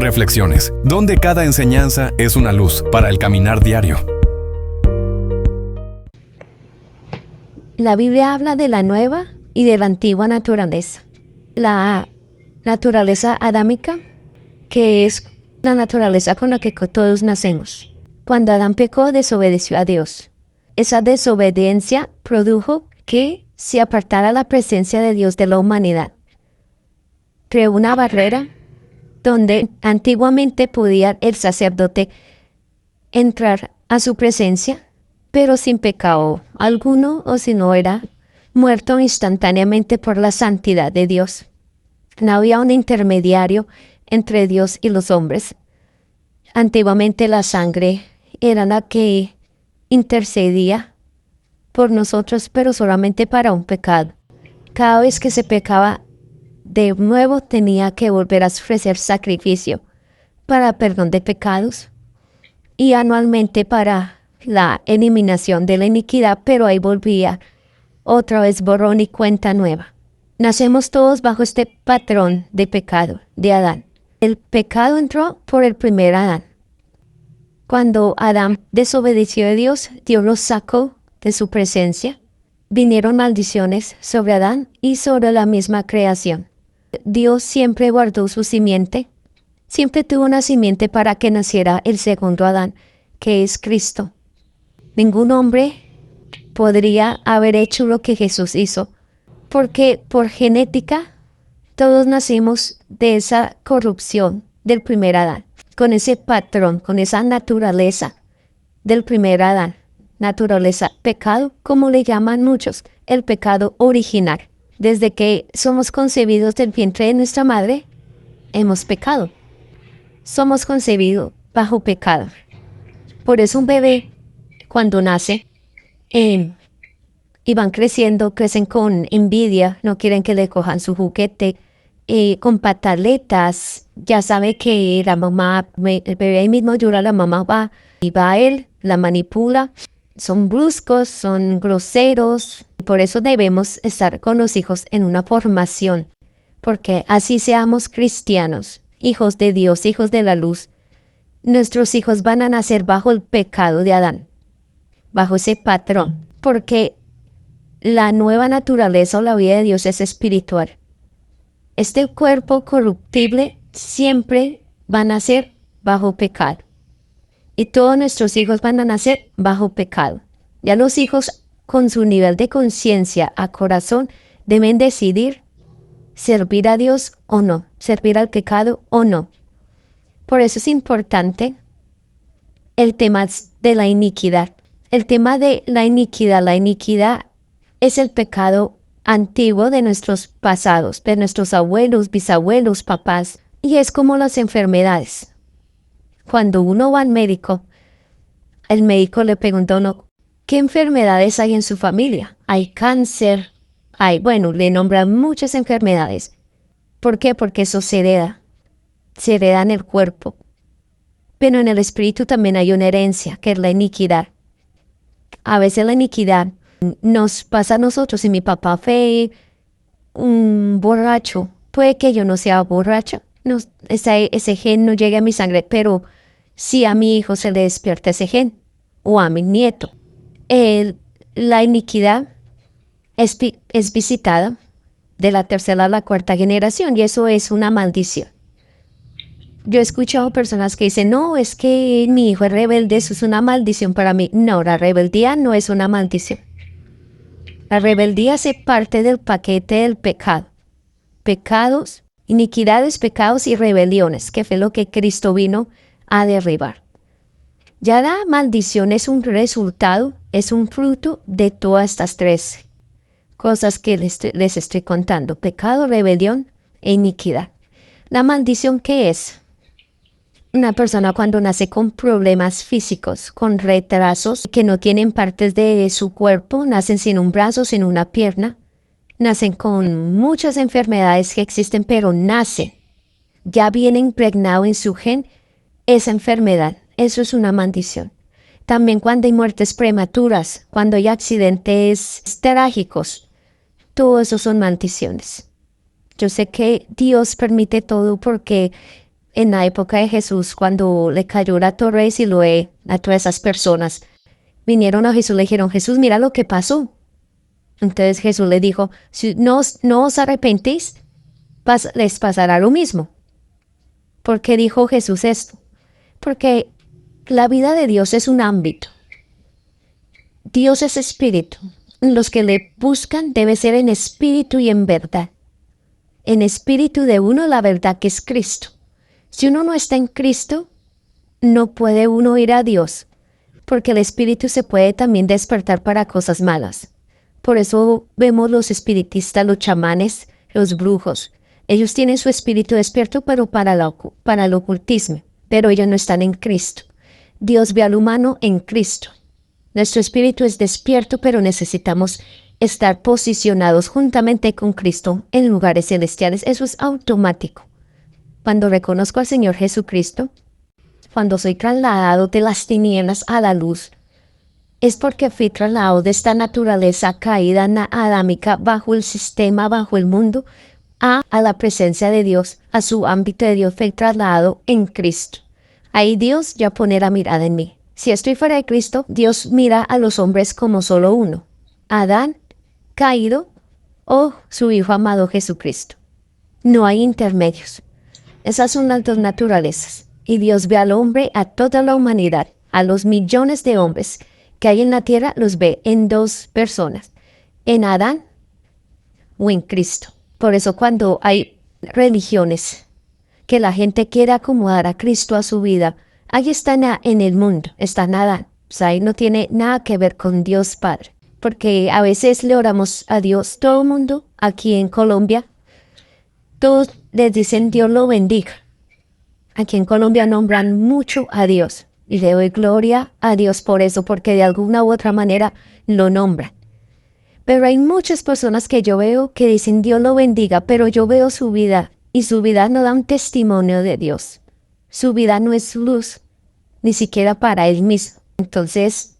Reflexiones, donde cada enseñanza es una luz para el caminar diario. La Biblia habla de la nueva y de la antigua naturaleza. La naturaleza adámica, que es la naturaleza con la que todos nacemos. Cuando Adán pecó, desobedeció a Dios. Esa desobediencia produjo que se apartara la presencia de Dios de la humanidad. Creó una barrera donde antiguamente podía el sacerdote entrar a su presencia, pero sin pecado alguno, o si no era muerto instantáneamente por la santidad de Dios. No había un intermediario entre Dios y los hombres. Antiguamente la sangre era la que intercedía por nosotros, pero solamente para un pecado. Cada vez que se pecaba, de nuevo tenía que volver a ofrecer sacrificio para perdón de pecados y anualmente para la eliminación de la iniquidad, pero ahí volvía otra vez borrón y cuenta nueva. Nacemos todos bajo este patrón de pecado de Adán. El pecado entró por el primer Adán. Cuando Adán desobedeció a Dios, Dios lo sacó de su presencia. Vinieron maldiciones sobre Adán y sobre la misma creación. Dios siempre guardó su simiente, siempre tuvo una simiente para que naciera el segundo Adán, que es Cristo. Ningún hombre podría haber hecho lo que Jesús hizo, porque por genética todos nacimos de esa corrupción del primer Adán, con ese patrón, con esa naturaleza del primer Adán, naturaleza pecado, como le llaman muchos, el pecado original. Desde que somos concebidos del vientre de nuestra madre, hemos pecado. Somos concebidos bajo pecado. Por eso un bebé, cuando nace, y van creciendo, crecen con envidia, no quieren que le cojan su juguete, con pataletas, ya sabe que la mamá, el bebé ahí mismo llora, la mamá va, y va a él, la manipula. Son bruscos, son groseros. Por eso debemos estar con los hijos en una formación, porque así seamos cristianos, hijos de Dios, hijos de la luz. Nuestros hijos van a nacer bajo el pecado de Adán, bajo ese patrón, porque la nueva naturaleza o la vida de Dios es espiritual. Este cuerpo corruptible siempre va a nacer bajo pecado. Y todos nuestros hijos van a nacer bajo pecado. Ya los hijos, con su nivel de conciencia a corazón, deben decidir servir a Dios o no, servir al pecado o no. Por eso es importante el tema de la iniquidad. El tema de la iniquidad es el pecado antiguo de nuestros pasados, de nuestros abuelos, bisabuelos, papás, y es como las enfermedades. Cuando uno va al médico, el médico le pregunta a uno, ¿qué enfermedades hay en su familia? Hay cáncer, le nombran muchas enfermedades. ¿Por qué? Porque eso se hereda en el cuerpo. Pero en el espíritu también hay una herencia, que es la iniquidad. A veces la iniquidad nos pasa a nosotros. Si mi papá fue un borracho, puede que yo no sea borracha. No, ese gen no llegue a mi sangre, pero si a mi hijo se le despierta ese gen, o a mi nieto. La iniquidad es visitada de la tercera a la cuarta generación, y eso es una maldición. Yo he escuchado personas que dicen, no, es que mi hijo es rebelde, eso es una maldición para mí. No, la rebeldía no es una maldición. La rebeldía hace parte del paquete del pecado. Pecados, iniquidades, pecados y rebeliones, que fue lo que Cristo vino a derribar. Ya la maldición es un resultado, es un fruto de todas estas tres cosas que les estoy contando. Pecado, rebelión e iniquidad. La maldición, ¿qué es? Una persona cuando nace con problemas físicos, con retrasos, que no tienen partes de su cuerpo, nacen sin un brazo, sin una pierna, nacen con muchas enfermedades que existen, pero nacen. Ya viene impregnado en su gen esa enfermedad. Eso es una maldición. También cuando hay muertes prematuras, cuando hay accidentes trágicos, todo eso son maldiciones. Yo sé que Dios permite todo porque en la época de Jesús, cuando le cayó la torre de Siloé, a todas esas personas vinieron a Jesús y le dijeron, Jesús, mira lo que pasó. Entonces Jesús le dijo, si no os arrepentís, les pasará lo mismo. ¿Por qué dijo Jesús esto? Porque la vida de Dios es un ámbito. Dios es espíritu. Los que le buscan debe ser en espíritu y en verdad. En espíritu de uno la verdad que es Cristo. Si uno no está en Cristo, no puede uno ir a Dios, porque el espíritu se puede también despertar para cosas malas. Por eso vemos los espiritistas, los chamanes, los brujos. Ellos tienen su espíritu despierto, pero para el ocultismo, pero ellos no están en Cristo. Dios ve al humano en Cristo. Nuestro espíritu es despierto, pero necesitamos estar posicionados juntamente con Cristo en lugares celestiales. Eso es automático. Cuando reconozco al Señor Jesucristo, cuando soy trasladado de las tinieblas a la luz, es porque fui trasladado de esta naturaleza caída adámica bajo el sistema, bajo el mundo, a la presencia de Dios, a su ámbito de Dios, fui trasladado en Cristo. Ahí Dios ya pone la mirada en mí. Si estoy fuera de Cristo, Dios mira a los hombres como solo uno: Adán, caído, o su Hijo amado Jesucristo. No hay intermedios. Esas son las dos naturalezas. Y Dios ve al hombre, a toda la humanidad, a los millones de hombres que hay en la tierra, los ve en dos personas: en Adán o en Cristo. Por eso cuando hay religiones que la gente quiere acomodar a Cristo a su vida, ahí están en el mundo, está en Adán. O sea, ahí no tiene nada que ver con Dios Padre. Porque a veces le oramos a Dios, todo el mundo aquí en Colombia, todos les dicen Dios lo bendiga. Aquí en Colombia nombran mucho a Dios. Y le doy gloria a Dios por eso, porque de alguna u otra manera lo nombran. Pero hay muchas personas que yo veo que dicen Dios lo bendiga, pero yo veo su vida y su vida no da un testimonio de Dios. Su vida no es luz, ni siquiera para él mismo. Entonces,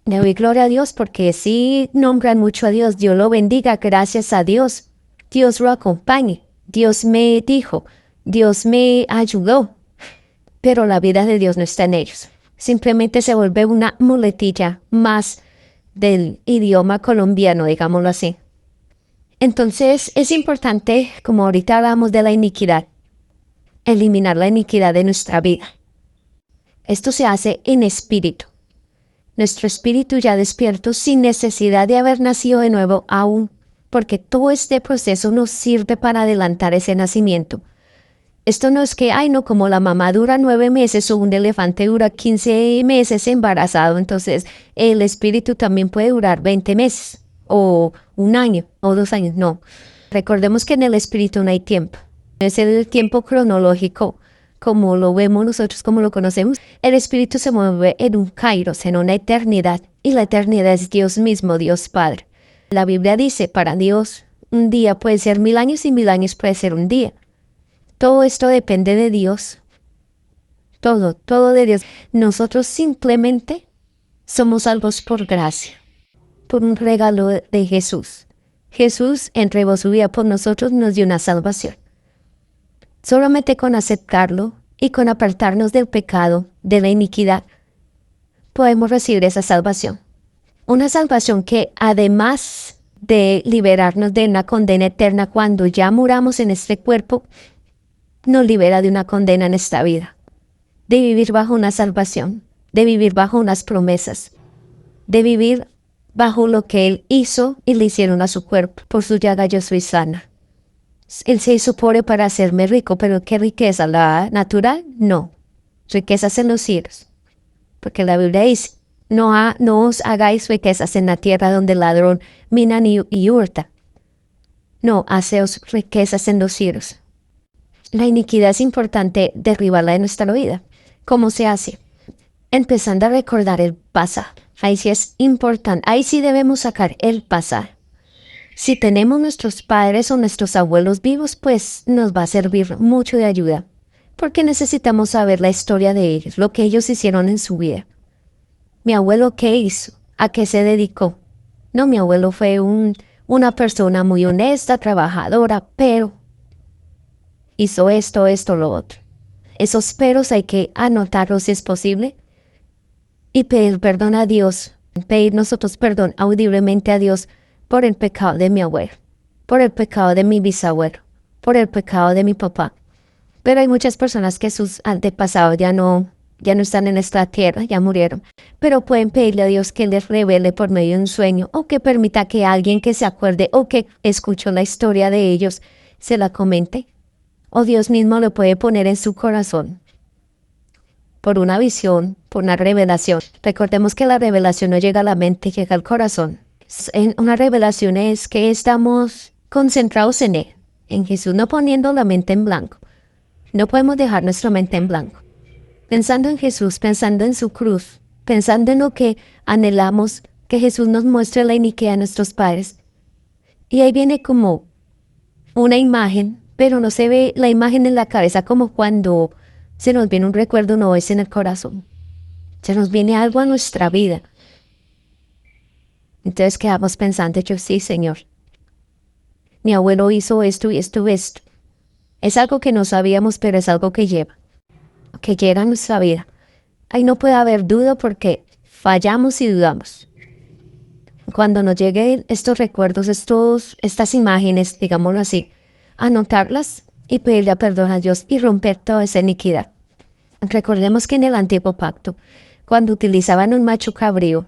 le doy gloria a Dios porque sí nombran mucho a Dios. Dios lo bendiga, gracias a Dios. Dios lo acompañe. Dios me dijo, Dios me ayudó. Pero la vida de Dios no está en ellos. Simplemente se vuelve una muletilla más del idioma colombiano, digámoslo así. Entonces es importante, como ahorita hablamos de la iniquidad, eliminar la iniquidad de nuestra vida. Esto se hace en espíritu. Nuestro espíritu ya despierto sin necesidad de haber nacido de nuevo aún, porque todo este proceso nos sirve para adelantar ese nacimiento. Esto no es que, no, como la mamá dura 9 meses o un elefante dura 15 meses embarazado, entonces el espíritu también puede durar 20 meses o 1 año o 2 años. No, recordemos que en el espíritu no hay tiempo. No es el tiempo cronológico como lo vemos nosotros, como lo conocemos. El espíritu se mueve en un kairos, en una eternidad, y la eternidad es Dios mismo, Dios Padre. La Biblia dice, para Dios un día puede ser 1000 años y 1000 años puede ser un día. Todo esto depende de Dios. Todo de Dios. Nosotros simplemente somos salvos por gracia, por un regalo de Jesús. Jesús entregó su vida por nosotros, nos dio una salvación. Solamente con aceptarlo y con apartarnos del pecado, de la iniquidad, podemos recibir esa salvación. Una salvación que, además de liberarnos de una condena eterna cuando ya muramos en este cuerpo, nos libera de una condena en esta vida, de vivir bajo una salvación, de vivir bajo unas promesas, de vivir bajo lo que Él hizo y le hicieron a su cuerpo. Por su llaga yo soy sana. Él se hizo pobre para hacerme rico, pero ¿qué riqueza? ¿La natural? No. Riquezas en los cielos. Porque la Biblia dice, no os hagáis riquezas en la tierra donde el ladrón mina y hurta. No, haceos riquezas en los cielos. La iniquidad es importante derribarla de nuestra vida. ¿Cómo se hace? Empezando a recordar el pasado. Ahí sí es importante. Ahí sí debemos sacar el pasado. Si tenemos nuestros padres o nuestros abuelos vivos, pues nos va a servir mucho de ayuda. Porque necesitamos saber la historia de ellos, lo que ellos hicieron en su vida. Mi abuelo, ¿qué hizo? ¿A qué se dedicó? No, mi abuelo fue una persona muy honesta, trabajadora, pero hizo esto, lo otro. Esos peros hay que anotarlos si es posible y pedir perdón a Dios, pedir nosotros perdón audiblemente a Dios por el pecado de mi abuelo, por el pecado de mi bisabuelo, por el pecado de mi papá. Pero hay muchas personas que sus antepasados ya no están en esta tierra, ya murieron. Pero pueden pedirle a Dios que les revele por medio de un sueño o que permita que alguien que se acuerde o que escuchó la historia de ellos se la comente. O Dios mismo lo puede poner en su corazón por una visión, por una revelación. Recordemos que la revelación no llega a la mente, llega al corazón. Una revelación es que estamos concentrados en Él, en Jesús, no poniendo la mente en blanco. No podemos dejar nuestra mente en blanco. Pensando en Jesús, pensando en su cruz, pensando en lo que anhelamos, que Jesús nos muestre la iniquidad de nuestros padres. Y ahí viene como una imagen, pero no se ve la imagen en la cabeza como cuando se nos viene un recuerdo, no es en el corazón. Se nos viene algo a nuestra vida. Entonces quedamos pensando, yo sí, Señor. Mi abuelo hizo esto y esto y esto. Es algo que no sabíamos, pero es algo que llega a nuestra vida. Ahí no puede haber duda porque fallamos y dudamos. Cuando nos lleguen estos recuerdos, estas imágenes, digámoslo así, anotarlas y pedirle perdón a Dios y romper toda esa iniquidad. Recordemos que en el antiguo pacto, cuando utilizaban un macho cabrío,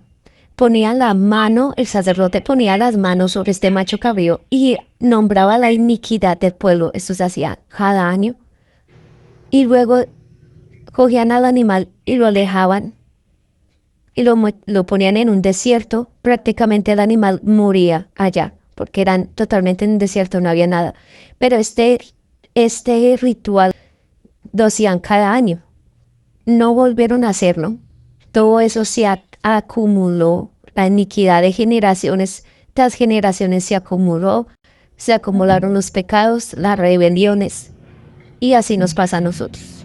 el sacerdote ponía las manos sobre este macho cabrío y nombraba la iniquidad del pueblo. Esto se hacía cada año. Y luego cogían al animal y lo alejaban y lo ponían en un desierto. Prácticamente el animal moría allá, porque eran totalmente en un desierto, no había nada. Pero este ritual lo hacían cada año. No volvieron a hacerlo. Todo eso se acumuló. La iniquidad de generaciones tras generaciones se acumuló. Se acumularon los pecados, las rebeliones. Y así nos pasa a nosotros.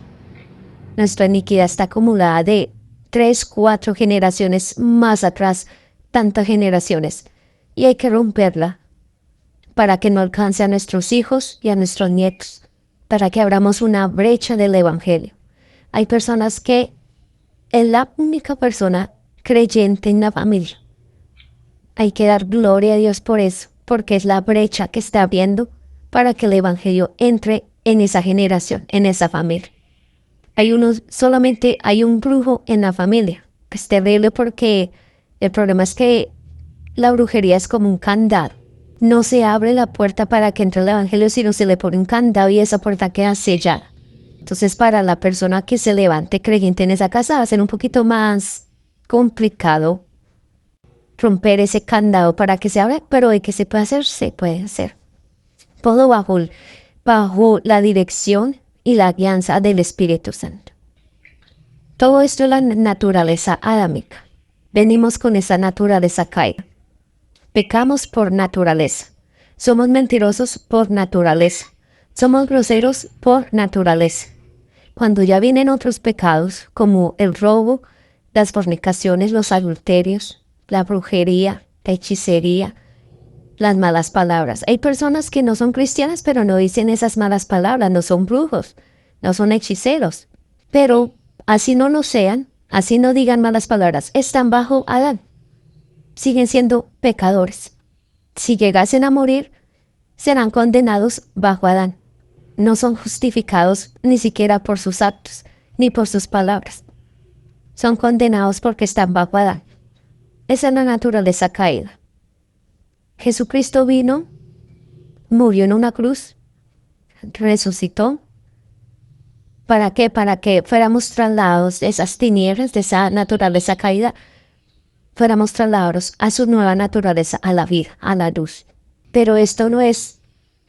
Nuestra iniquidad está acumulada de 3, 4 generaciones más atrás, tantas generaciones. Y hay que romperla para que no alcance a nuestros hijos y a nuestros nietos, para que abramos una brecha del Evangelio. Hay personas que es la única persona creyente en la familia. Hay que dar gloria a Dios por eso, porque es la brecha que está abriendo para que el Evangelio entre en esa generación, en esa familia. Solamente hay un brujo en la familia. Es terrible porque el problema es que la brujería es como un candado. No se abre la puerta para que entre el Evangelio, sino se le pone un candado y esa puerta queda sellada. Entonces, para la persona que se levante creyente en esa casa va a ser un poquito más complicado romper ese candado para que se abra, pero de que se puede hacer, se puede hacer. Todo bajo la dirección y la guianza del Espíritu Santo. Todo esto es la naturaleza adámica. Venimos con esa naturaleza caída. Pecamos por naturaleza. Somos mentirosos por naturaleza. Somos groseros por naturaleza. Cuando ya vienen otros pecados, como el robo, las fornicaciones, los adulterios, la brujería, la hechicería, las malas palabras. Hay personas que no son cristianas, pero no dicen esas malas palabras, no son brujos, no son hechiceros. Pero así no lo sean, así no digan malas palabras, están bajo Adán. Siguen siendo pecadores. Si llegasen a morir, serán condenados bajo Adán. No son justificados ni siquiera por sus actos, ni por sus palabras. Son condenados porque están bajo Adán. Esa es la naturaleza caída. Jesucristo vino, murió en una cruz, resucitó. ¿Para qué? Para que fuéramos trasladados de esas tinieblas, de esa naturaleza caída, fuéramos trasladados a su nueva naturaleza, a la vida, a la luz. Pero esto no es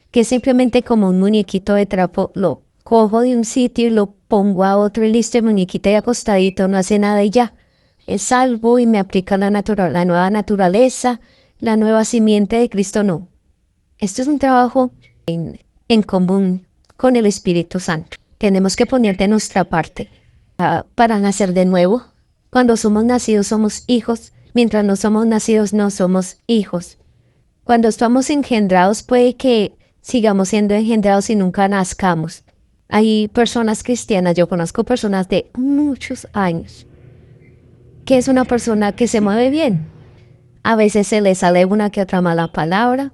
que simplemente como un muñequito de trapo lo cojo de un sitio y lo pongo a otro y listo, el muñequito y acostadito, no hace nada y ya. Es salvo y me aplica la nueva naturaleza, la nueva simiente de Cristo, no. Esto es un trabajo en común con el Espíritu Santo. Tenemos que poner de nuestra parte para nacer de nuevo. Cuando somos nacidos somos hijos, mientras no somos nacidos no somos hijos. Cuando estamos engendrados puede que sigamos siendo engendrados y nunca nazcamos. Hay personas cristianas, yo conozco personas de muchos años, que es una persona que se mueve bien. A veces se le sale una que otra mala palabra,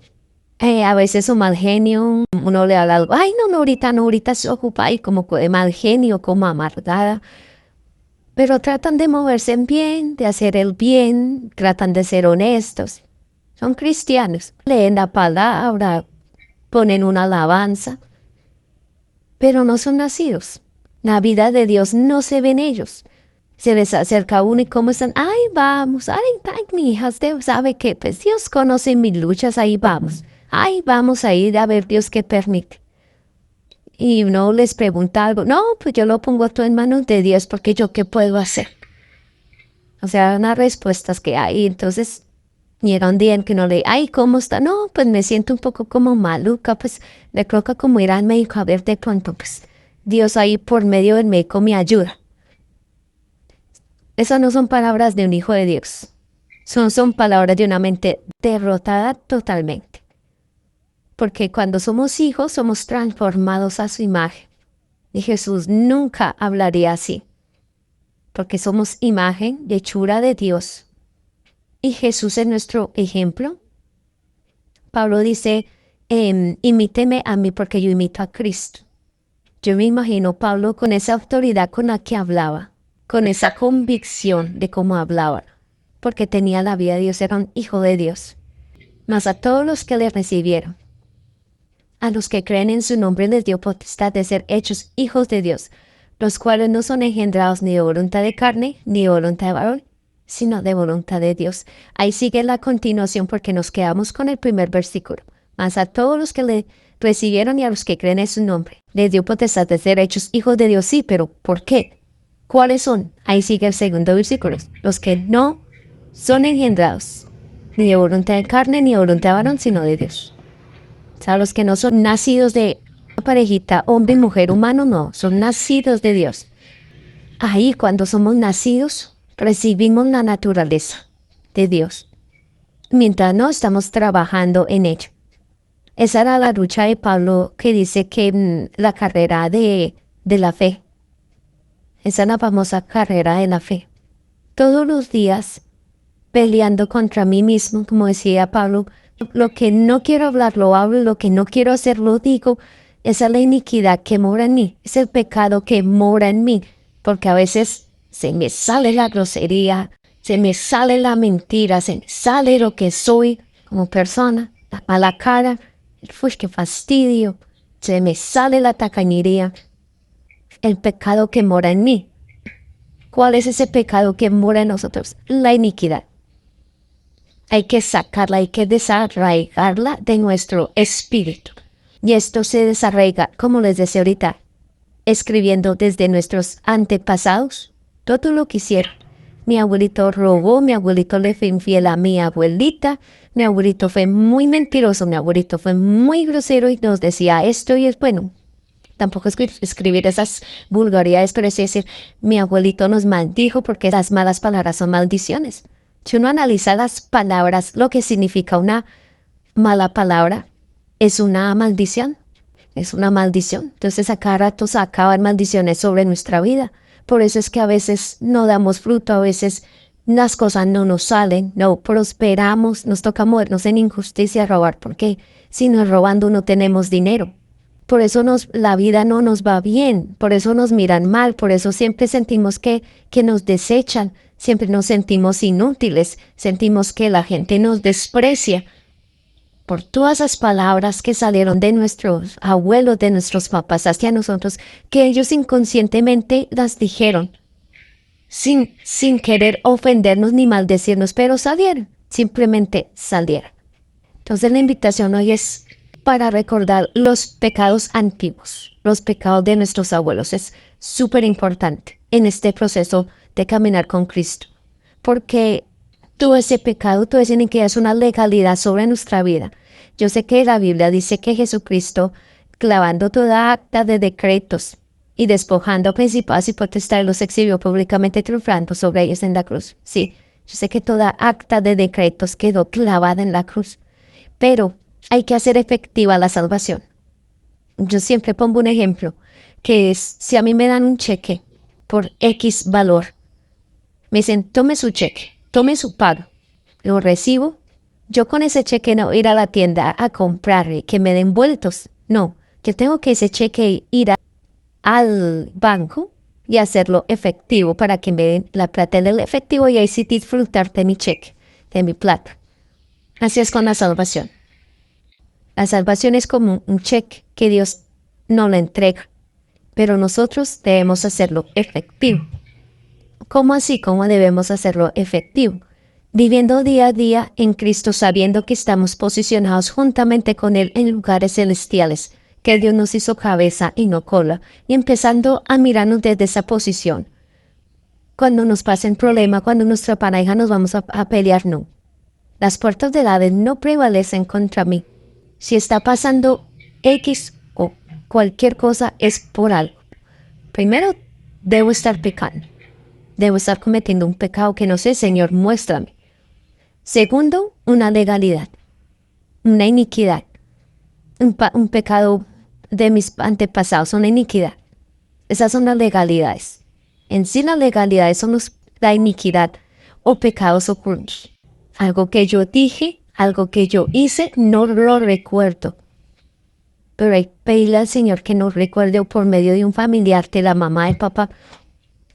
a veces un mal genio, uno le habla algo, ay no, ahorita se ocupa, y como de mal genio, como amargada. Pero tratan de moverse bien, de hacer el bien, tratan de ser honestos. Son cristianos, leen la palabra, ponen una alabanza, pero no son nacidos. La vida de Dios no se ve en ellos. Se les acerca uno y como están, ay vamos, ay mi hija, usted sabe que pues Dios conoce mis luchas, ahí vamos. Ay, vamos a ir a ver Dios qué permite. Y uno les pregunta algo, no, pues yo lo pongo todo en manos de Dios porque yo qué puedo hacer. O sea, unas respuestas que hay. Entonces, llega un día en que no le, ay, ¿cómo está? No, pues me siento un poco como maluca, pues le creo que como ir al médico a ver de pronto, pues Dios ahí por medio del médico me ayuda. Esas no son palabras de un hijo de Dios. Son palabras de una mente derrotada totalmente. Porque cuando somos hijos, somos transformados a su imagen. Y Jesús nunca hablaría así. Porque somos imagen y hechura de Dios. Y Jesús es nuestro ejemplo. Pablo dice, imíteme a mí porque yo imito a Cristo. Yo me imagino Pablo con esa autoridad con la que hablaba, con esa convicción de cómo hablaba, porque tenía la vida de Dios, era un hijo de Dios. Mas a todos los que le recibieron, a los que creen en su nombre les dio potestad de ser hechos hijos de Dios, los cuales no son engendrados ni de voluntad de carne, ni de voluntad de varón, sino de voluntad de Dios. Ahí sigue la continuación porque nos quedamos con el primer versículo. Mas a todos los que le recibieron y a los que creen en su nombre, les dio potestad de ser hechos hijos de Dios. Sí, pero ¿por qué? ¿Cuáles son? Ahí sigue el segundo versículo. Los que no son engendrados, ni de voluntad de carne, ni de voluntad de varón, sino de Dios. O sea, los que no son nacidos de una parejita, hombre y mujer humano, no, son nacidos de Dios. Ahí cuando somos nacidos, recibimos la naturaleza de Dios, mientras no estamos trabajando en ello. Esa era la lucha de Pablo que dice que la carrera de la fe, esa es la famosa carrera de la fe. Todos los días peleando contra mí mismo, como decía Pablo, lo que no quiero hablar lo hablo, lo que no quiero hacer lo digo. Esa es la iniquidad que mora en mí, es el pecado que mora en mí, porque a veces se me sale la grosería, se me sale la mentira, se me sale lo que soy como persona, la mala cara, qué fastidio, se me sale la tacañería, el pecado que mora en mí. ¿Cuál es ese pecado que mora en nosotros? La iniquidad. Hay que sacarla, hay que desarraigarla de nuestro espíritu. Y esto se desarraiga, como les decía ahorita, escribiendo desde nuestros antepasados todo lo que hicieron. Mi abuelito robó, mi abuelito le fue infiel a mi abuelita, mi abuelito fue muy mentiroso, mi abuelito fue muy grosero y nos decía esto y es bueno. Tampoco escribir esas vulgaridades, pero es decir, mi abuelito nos maldijo porque las malas palabras son maldiciones. Si uno analiza las palabras, lo que significa una mala palabra es una maldición. Es una maldición. Entonces a cada rato se acaban maldiciones sobre nuestra vida. Por eso es que a veces no damos fruto, a veces las cosas no nos salen, no prosperamos, nos toca movernos en injusticia, robar. ¿Por qué? Si no es robando no tenemos dinero. Por eso la vida no nos va bien, por eso nos miran mal, por eso siempre sentimos que nos desechan, siempre nos sentimos inútiles, sentimos que la gente nos desprecia. Por todas esas palabras que salieron de nuestros abuelos, de nuestros papás hacia nosotros, que ellos inconscientemente las dijeron, sin querer ofendernos ni maldecirnos, pero salieron, simplemente salieron. Entonces la invitación hoy es para recordar los pecados antiguos, los pecados de nuestros abuelos. Es súper importante en este proceso de caminar con Cristo, porque todo ese pecado, toda esa iniquidad es una legalidad sobre nuestra vida. Yo sé que la Biblia dice que Jesucristo, clavando toda acta de decretos y despojando a principados y potestades, los exhibió públicamente triunfando sobre ellos en la cruz. Sí, yo sé que toda acta de decretos quedó clavada en la cruz, pero hay que hacer efectiva la salvación. Yo siempre pongo un ejemplo, que es, si a mí me dan un cheque por X valor, me dicen, tome su cheque, tome su pago, lo recibo, yo con ese cheque no ir a la tienda a comprar que me den vueltos, no, yo tengo que ese cheque ir al banco y hacerlo efectivo para que me den la plata en el efectivo y ahí sí disfrutar de mi cheque, de mi plata. Así es con la salvación. La salvación es como un cheque que Dios no le entrega, pero nosotros debemos hacerlo efectivo. ¿Cómo así? ¿Cómo debemos hacerlo efectivo? Viviendo día a día en Cristo, sabiendo que estamos posicionados juntamente con Él en lugares celestiales, que Dios nos hizo cabeza y no cola, y empezando a mirarnos desde esa posición. Cuando nos pasen problema, cuando nuestra pareja nos vamos a pelear, no. Las puertas del Hades no prevalecen contra mí. Si está pasando X o cualquier cosa es por algo. Primero, debo estar pecando. Debo estar cometiendo un pecado que no sé, Señor, muéstrame. Segundo, una legalidad, una iniquidad, un pecado de mis antepasados, una iniquidad. Esas son las legalidades. En sí las legalidades son la iniquidad o pecados ocultos. Algo que yo dije, algo que yo hice, no lo recuerdo. Pero hay que pedirle al Señor que nos recuerde o por medio de un familiar, de la mamá, del papá,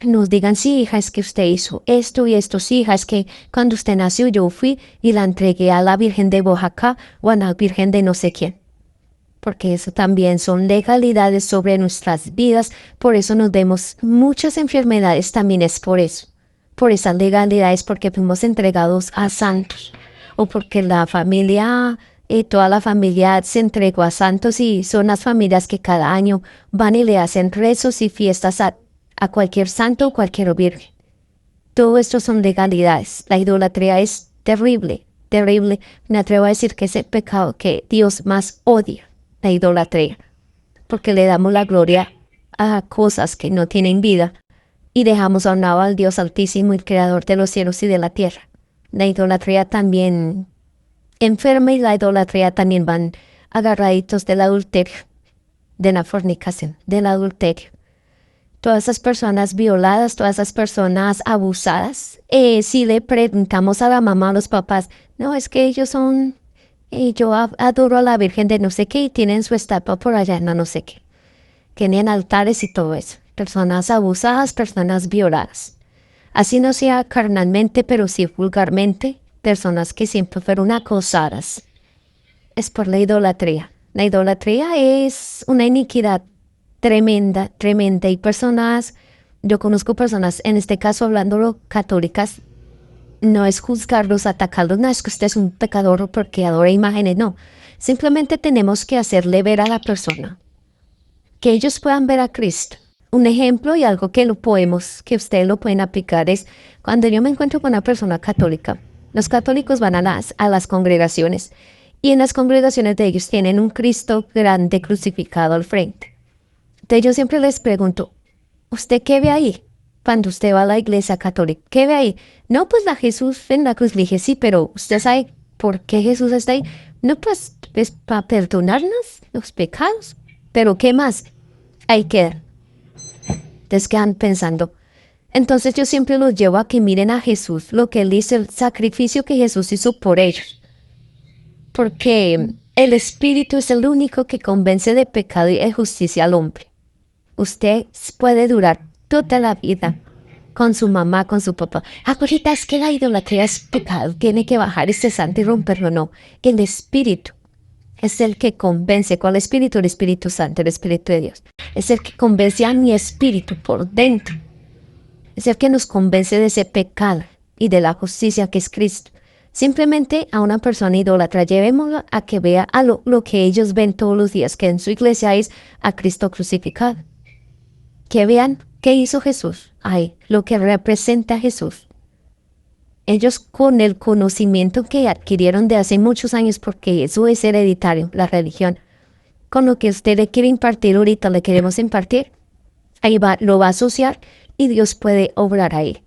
nos digan, sí, hija, es que usted hizo esto y esto, sí, hija, es que cuando usted nació yo fui y la entregué a la Virgen de Oaxaca o a la Virgen de no sé quién. Porque eso también son legalidades sobre nuestras vidas, por eso nos vemos muchas enfermedades, también es por eso. Por esas legalidades, porque fuimos entregados a santos, o porque la familia, toda la familia se entregó a santos y son las familias que cada año van y le hacen rezos y fiestas a cualquier santo o cualquier virgen. Todo esto son legalidades. La idolatría es terrible, terrible. Me atrevo a decir que es el pecado que Dios más odia, la idolatría, porque le damos la gloria a cosas que no tienen vida y dejamos a un lado al Dios Altísimo, el Creador de los cielos y de la tierra. La idolatría también enferma y la idolatría también van agarraditos del adulterio, de la fornicación, del adulterio. Todas esas personas violadas, todas esas personas abusadas, si le preguntamos a la mamá, a los papás, no, es que ellos son, yo adoro a la Virgen de no sé qué y tienen su estatua por allá, no sé qué. Tienen altares y todo eso. Personas abusadas, personas violadas. Así no sea carnalmente, pero sí vulgarmente, personas que siempre fueron acosadas. Es por la idolatría. La idolatría es una iniquidad tremenda, tremenda. Y personas, yo conozco personas, en este caso hablándolo católicas, no es juzgarlos, atacarlos, no es que usted es un pecador porque adora imágenes, no. Simplemente tenemos que hacerle ver a la persona, que ellos puedan ver a Cristo. Un ejemplo y algo que que ustedes lo pueden aplicar es, cuando yo me encuentro con una persona católica, los católicos van a las congregaciones, y en las congregaciones de ellos tienen un Cristo grande crucificado al frente. Entonces yo siempre les pregunto, ¿usted qué ve ahí? Cuando usted va a la iglesia católica, ¿qué ve ahí? No, pues la Jesús en la cruz. Le dije, sí, pero ¿usted sabe por qué Jesús está ahí? No, pues es para perdonarnos los pecados. ¿Pero qué más? Ahí queda. Entonces quedan pensando. Entonces yo siempre los llevo a que miren a Jesús, lo que Él hizo, el sacrificio que Jesús hizo por ellos. Porque el Espíritu es el único que convence de pecado y de justicia al hombre. Usted puede durar toda la vida con su mamá, con su papá. Ahorita es que la idolatría es pecado, tiene que bajar este santo y romperlo. No, el Espíritu es el que convence. ¿Cuál espíritu? El Espíritu Santo, el Espíritu de Dios. Es el que convence a mi espíritu por dentro. Es el que nos convence de ese pecado y de la justicia que es Cristo. Simplemente a una persona idólatra, llevémosla a que vea a lo que ellos ven todos los días, que en su iglesia es a Cristo crucificado. Que vean qué hizo Jesús, lo que representa a Jesús. Ellos con el conocimiento que adquirieron de hace muchos años, porque eso es hereditario, la religión, con lo que usted le quiere impartir ahorita, le queremos impartir, lo va a asociar y Dios puede obrar ahí.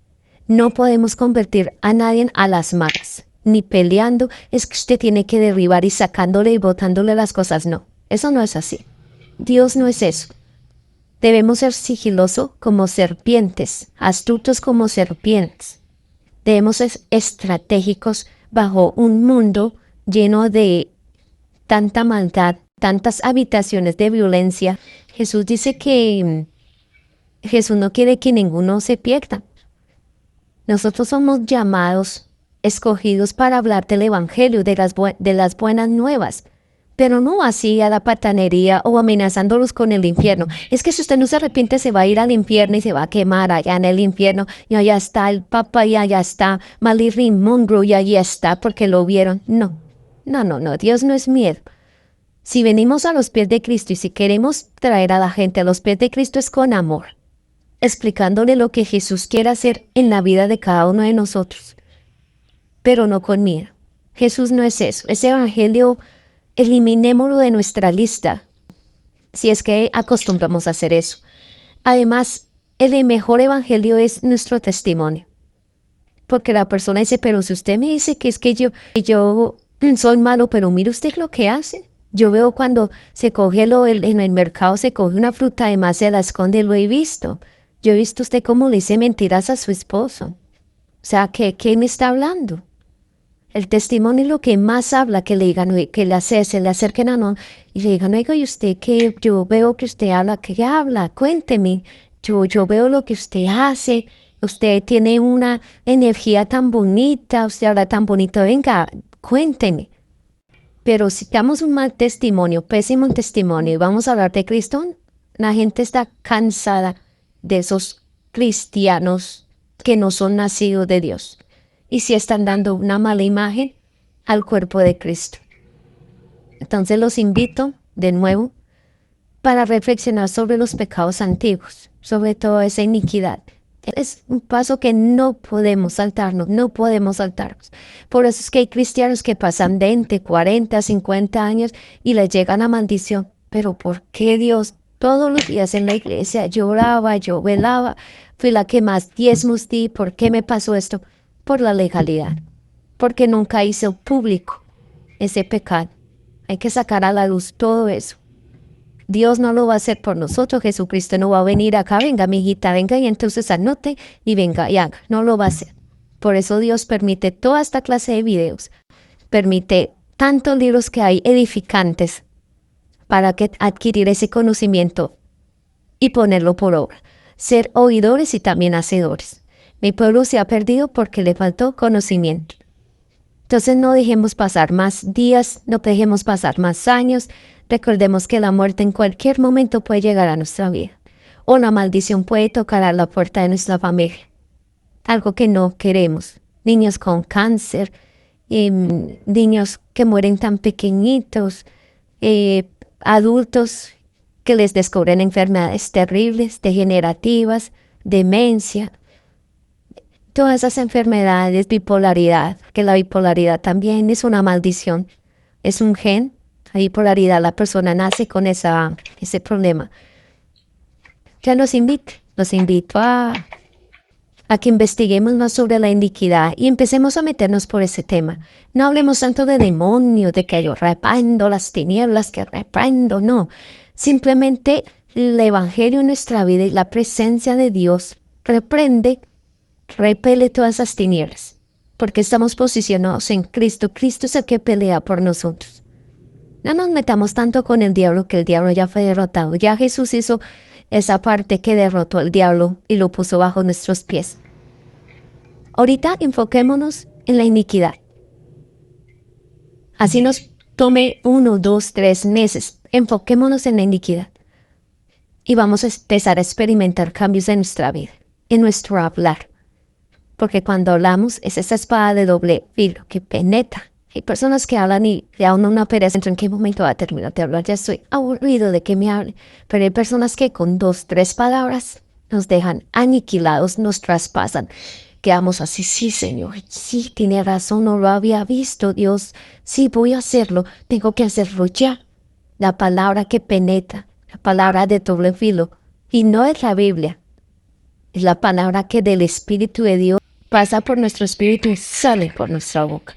No podemos convertir a nadie a las malas, ni peleando, es que usted tiene que derribar y sacándole y botándole las cosas, no, eso no es así. Dios no es eso. Debemos ser sigilosos como serpientes, astutos como serpientes. Debemos ser estratégicos bajo un mundo lleno de tanta maldad, tantas habitaciones de violencia. Jesús dice que Jesús no quiere que ninguno se pierda. Nosotros somos llamados, escogidos para hablar del Evangelio, de las buenas nuevas, pero no así a la patanería o amenazándolos con el infierno. Es que si usted no se arrepiente se va a ir al infierno y se va a quemar allá en el infierno. Y allá está el Papa y allá está Marilyn Monroe y allá está porque lo vieron. No, Dios no es miedo. Si venimos a los pies de Cristo y si queremos traer a la gente a los pies de Cristo es con amor, explicándole lo que Jesús quiere hacer en la vida de cada uno de nosotros, pero no con miedo. Jesús no es eso. Ese evangelio, eliminémoslo de nuestra lista, si es que acostumbramos a hacer eso. Además, el mejor evangelio es nuestro testimonio. Porque la persona dice, pero si usted me dice que es que yo soy malo, pero mire usted lo que hace. Yo veo cuando se coge en el mercado, se coge una fruta, además se la esconde, lo he visto. Yo he visto usted cómo le dice mentiras a su esposo. O sea, ¿qué me está hablando? El testimonio es lo que más habla, que le digan, que se le acerquen a no, y le digan, oiga, ¿y usted qué? Yo veo que usted habla, ¿qué habla? Cuénteme. Yo veo lo que usted hace. Usted tiene una energía tan bonita, usted habla tan bonito. Venga, cuénteme. Pero si damos un mal testimonio, pésimo testimonio, y vamos a hablar de Cristo, la gente está cansada de esos cristianos que no son nacidos de Dios. Y si están dando una mala imagen al cuerpo de Cristo. Entonces los invito de nuevo para reflexionar sobre los pecados antiguos, sobre toda esa iniquidad. Es un paso que no podemos saltarnos. Por eso es que hay cristianos que pasan 20, 40, 50 años y les llega la maldición. Pero ¿por qué Dios? Todos los días en la iglesia lloraba, yo velaba, fui la que más diezmos di. ¿Por qué me pasó esto? Por la legalidad, porque nunca hizo público ese pecado. Hay que sacar a la luz todo eso. Dios no lo va a hacer por nosotros. Jesucristo no va a venir acá, venga mi hijita, venga y entonces anote y venga y haga. No lo va a hacer. Por eso Dios permite toda esta clase de videos. Permite tantos libros que hay edificantes para adquirir ese conocimiento y ponerlo por obra. Ser oidores y también hacedores. Mi pueblo se ha perdido porque le faltó conocimiento. Entonces no dejemos pasar más días, no dejemos pasar más años. Recordemos que la muerte en cualquier momento puede llegar a nuestra vida. O la maldición puede tocar a la puerta de nuestra familia. Algo que no queremos. Niños con cáncer, niños que mueren tan pequeñitos, adultos que les descubren enfermedades terribles, degenerativas, demencia. Todas esas enfermedades, bipolaridad, que la bipolaridad también es una maldición. Es un gen. La bipolaridad, la persona nace con ese problema. Ya los invito a que investiguemos más sobre la iniquidad y empecemos a meternos por ese tema. No hablemos tanto de demonios, de que yo reprendo las tinieblas, que reprendo, no. Simplemente el evangelio en nuestra vida y la presencia de Dios repele todas esas tinieblas, porque estamos posicionados en Cristo. Cristo es el que pelea por nosotros. No nos metamos tanto con el diablo, que el diablo ya fue derrotado. Ya Jesús hizo esa parte que derrotó al diablo y lo puso bajo nuestros pies. Ahorita enfoquémonos en la iniquidad. Así nos tome 1, 2, 3 meses. Enfoquémonos en la iniquidad. Y vamos a empezar a experimentar cambios en nuestra vida, en nuestro hablar. Porque cuando hablamos es esa espada de doble filo que penetra. Hay personas que hablan y le dan una pereza. ¿En qué momento va a terminar de hablar? Ya estoy aburrido de que me hable. Pero hay personas que con 2, 3 palabras nos dejan aniquilados, nos traspasan. Quedamos así, sí, Señor, sí, tiene razón, no lo había visto, Dios. Sí, voy a hacerlo, tengo que hacerlo ya. La palabra que penetra, la palabra de doble filo. Y no es la Biblia. Es la palabra que del Espíritu de Dios pasa por nuestro espíritu y sale por nuestra boca.